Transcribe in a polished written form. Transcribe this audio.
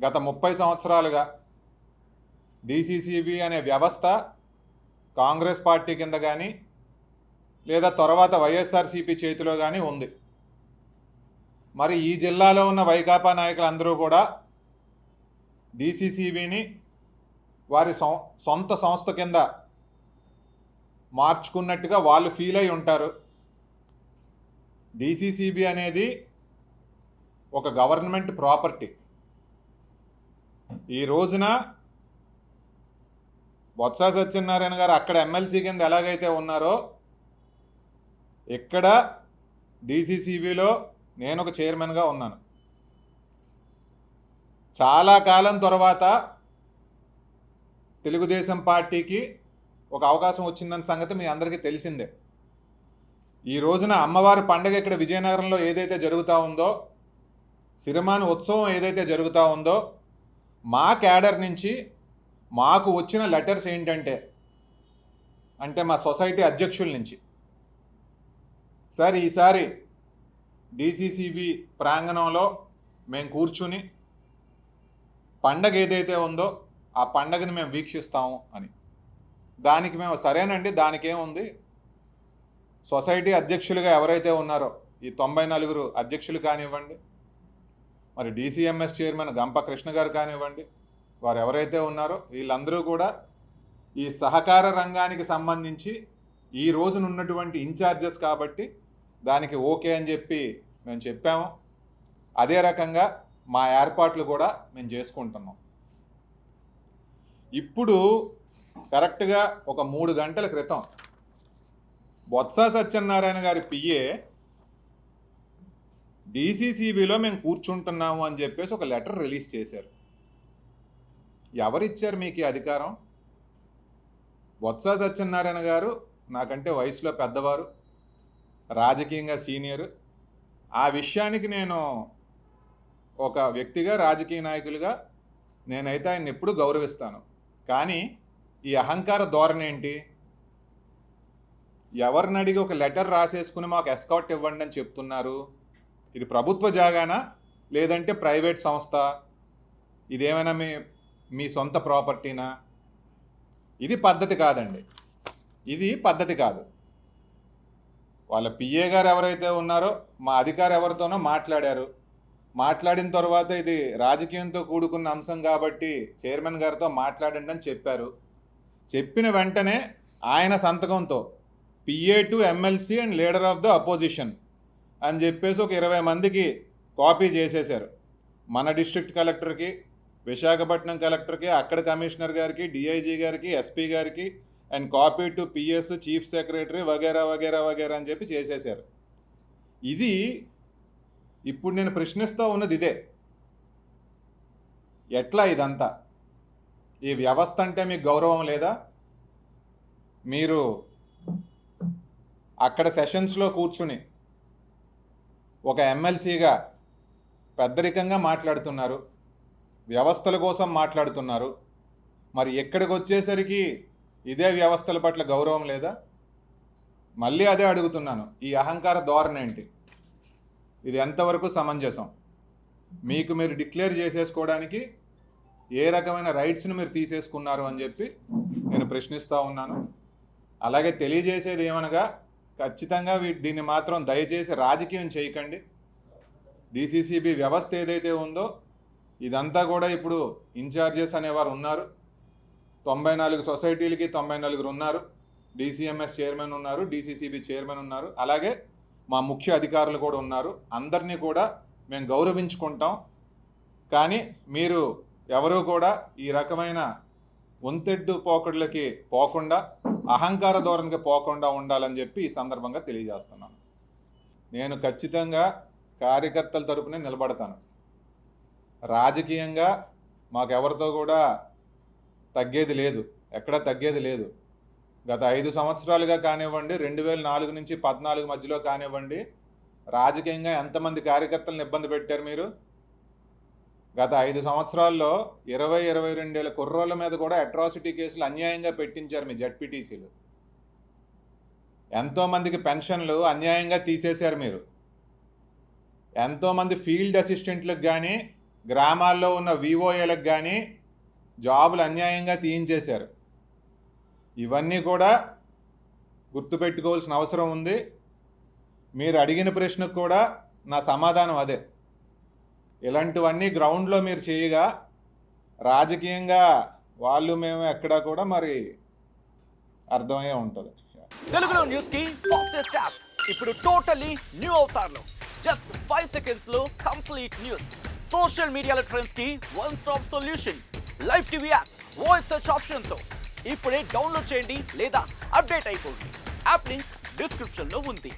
గత 30 సంవత్సరాలుగా డీసీసీబీ అనే వ్యవస్థ కాంగ్రెస్ పార్టీ కింద కానీ లేదా తర్వాత వైఎస్ఆర్సీపీ చేతిలో కానీ ఉంది. మరి ఈ జిల్లాలో ఉన్న వైకాపా నాయకులందరూ కూడా డీసీసీబీని వారి సొంత సంస్థ కింద మార్చుకున్నట్టుగా వాళ్ళు ఫీల్ అయి ఉంటారు. డీసీసీబీ అనేది ఒక గవర్నమెంట్ ప్రాపర్టీ. ఈ రోజున బొత్స సత్యనారాయణ గారు అక్కడ ఎమ్మెల్సీ కింద ఎలాగైతే ఉన్నారో ఇక్కడ డీసీసీబీలో నేను ఒక చైర్మన్గా ఉన్నాను. చాలా కాలం తర్వాత తెలుగుదేశం పార్టీకి ఒక అవకాశం వచ్చిందన్న సంగతి మీ అందరికీ తెలిసిందే. ఈ రోజున అమ్మవారి పండగ ఇక్కడ విజయనగరంలో ఏదైతే జరుగుతూ ఉందో, సిరిమాను ఉత్సవం ఏదైతే జరుగుతూ ఉందో, మా క్యాడర్ నుంచి మాకు వచ్చిన లెటర్స్ ఏంటంటే మా సొసైటీ అధ్యక్షుల నుంచి, సార్ ఈసారి డీసీసీబీ ప్రాంగణంలో మేము కూర్చుని పండగ ఏదైతే ఉందో ఆ పండగని మేము వీక్షిస్తాము అని. దానికి మేము సరేనండి, దానికేముంది, సొసైటీ అధ్యక్షులుగా ఎవరైతే ఉన్నారో ఈ 94 అధ్యక్షులు కానివ్వండి, మరి డీసీఎంఎస్ చైర్మన్ గంప కృష్ణ గారు కానివ్వండి, వారు ఎవరైతే ఉన్నారో వీళ్ళందరూ కూడా ఈ సహకార రంగానికి సంబంధించి ఈ రోజున ఉన్నటువంటి ఇన్ఛార్జెస్ కాబట్టి దానికి ఓకే అని చెప్పి మేము చెప్పాము. అదే రకంగా మా ఏర్పాట్లు కూడా మేము చేసుకుంటున్నాం. ఇప్పుడు కరెక్ట్గా ఒక 3 గంటల క్రితం బొత్స సత్యనారాయణ గారి పిఏ డీసీసీబీలో మేము కూర్చుంటున్నాము అని చెప్పేసి ఒక లెటర్ రిలీజ్ చేశారు. ఎవరిచ్చారు మీకు ఈ అధికారం? బొత్స సత్యనారాయణ గారు నాకంటే వయసులో పెద్దవారు, రాజకీయంగా సీనియర్. ఆ విషయానికి నేను ఒక వ్యక్తిగా, రాజకీయ నాయకులుగా నేనైతే ఆయన ఎప్పుడూ గౌరవిస్తాను. కానీ ఈ అహంకార ధోరణి ఏంటి? ఎవరిని అడిగి ఒక లెటర్ రాసేసుకుని మాకు ఎస్కాట్ ఇవ్వండి అని చెప్తున్నారు. ఇది ప్రభుత్వ జాగానా లేదంటే ప్రైవేట్ సంస్థ? ఇదేమైనా మీ సొంత ప్రాపర్టీనా? ఇది పద్ధతి కాదండి, ఇది పద్ధతి కాదు. వాళ్ళ పిఏ గారు ఎవరైతే ఉన్నారో మా అధికారి ఎవరితోనో మాట్లాడిన తర్వాత ఇది రాజకీయంతో కూడుకున్న అంశం కాబట్టి చైర్మన్ గారితో మాట్లాడండి అని చెప్పారు. చెప్పిన వెంటనే ఆయన సంతకంతో PA to MLC and leader of the opposition అని చెప్పేసి ఒక 20 మందికి కాపీ చేసేశారు. మన డిస్ట్రిక్ట్ కలెక్టర్కి, విశాఖపట్నం కలెక్టర్కి, అక్కడ కమిషనర్ గారికి, డిఐజీ గారికి, ఎస్పీ గారికి, and copy to PS, chief secretary వగేరా వగేరా వగేరా అని చెప్పి చేసేశారు. ఇది ఇప్పుడు నేను ప్రశ్నిస్తూ ఉన్నది ఇదే. ఎట్లా ఇదంతా? ఈ వ్యవస్థ అంటే మీకు గౌరవం లేదా? మీరు అక్కడ సెషన్స్లో కూర్చుని ఒక ఎమ్మెల్సీగా పెద్దరికంగా మాట్లాడుతున్నారు, వ్యవస్థల కోసం మాట్లాడుతున్నారు. మరి ఎక్కడికి వచ్చేసరికి ఇదే వ్యవస్థల పట్ల గౌరవం లేదా? మళ్ళీ అదే అడుగుతున్నాను, ఈ అహంకార ధోరణి ఏంటి? ఇది ఎంతవరకు సమంజసం? మీకు మీరు డిక్లేర్ చేసేసుకోవడానికి ఏ రకమైన రైట్స్ని మీరు తీసేసుకున్నారు అని చెప్పి నేను ప్రశ్నిస్తూ ఉన్నాను. అలాగే తెలియజేసేది ఏమనగా, ఖచ్చితంగా దీన్ని మాత్రం దయచేసి రాజకీయం చేయకండి. డీసీసీబీ వ్యవస్థ ఏదైతే ఉందో ఇదంతా కూడా ఇప్పుడు ఇన్ఛార్జెస్ అనేవారు ఉన్నారు. 94 సొసైటీలకి 94 ఉన్నారు. డీసీఎంఎస్ చైర్మన్ ఉన్నారు, డీసీసీబీ చైర్మన్ ఉన్నారు, అలాగే మా ముఖ్య అధికారులు కూడా ఉన్నారు. అందరినీ కూడా మేము గౌరవించుకుంటాం. కానీ మీరు ఎవరూ కూడా ఈ రకమైన ఒంతెడ్డు పోకడ్లకి పోకుండా, అహంకార ధోరణికి పోకుండా ఉండాలని చెప్పి ఈ సందర్భంగా తెలియజేస్తున్నాను. నేను ఖచ్చితంగా కార్యకర్తల తరపునే నిలబడతాను. రాజకీయంగా మాకెవరితో కూడా తగ్గేది లేదు, ఎక్కడా తగ్గేది లేదు. గత 5 సంవత్సరాలుగా కానివ్వండి, 2004 నుంచి 14 మధ్యలో కానివ్వండి, రాజకీయంగా ఎంతమంది కార్యకర్తలను ఇబ్బంది పెట్టారు మీరు? గత 5 సంవత్సరాల్లో 20-22 ఏళ్ళ కుర్రోళ్ళ మీద కూడా అట్రాసిటీ కేసులు అన్యాయంగా పెట్టించారు మీ జడ్పీటీసీలు. ఎంతోమందికి పెన్షన్లు అన్యాయంగా తీసేశారు మీరు. ఎంతోమంది ఫీల్డ్ అసిస్టెంట్లకు కానీ, గ్రామాల్లో ఉన్న వివోఏలకు కానీ జాబులు అన్యాయంగా తీయించేశారు. ఇవన్నీ కూడా గుర్తుపెట్టుకోవాల్సిన అవసరం ఉంది. మీరు అడిగిన ప్రశ్నకు కూడా నా సమాధానం అదే. ఇలాంటివన్నీ గ్రౌండ్లో మీరు చేయగా రాజకీయంగా వాళ్ళు మేము ఎక్కడా కూడా మరి అర్థమయ్యే ఉంటుంది. తెలుగులో న్యూస్ కి ఫాస్టెస్ట్ యాప్ ఇప్పుడు టోటల్లీ న్యూ అవతార్లో జస్ట్ 5 seconds లో కంప్లీట్ న్యూస్. సోషల్ మీడియాలో ట్రెండ్స్ కి one stop solution. Live TV app voice search option తో ఇప్పుడే డౌన్లోడ్ చేయండి లేదా అప్డేట్ అయిపోండి. యాప్ లింక్ డిస్క్రిప్షన్ లో ఉంది.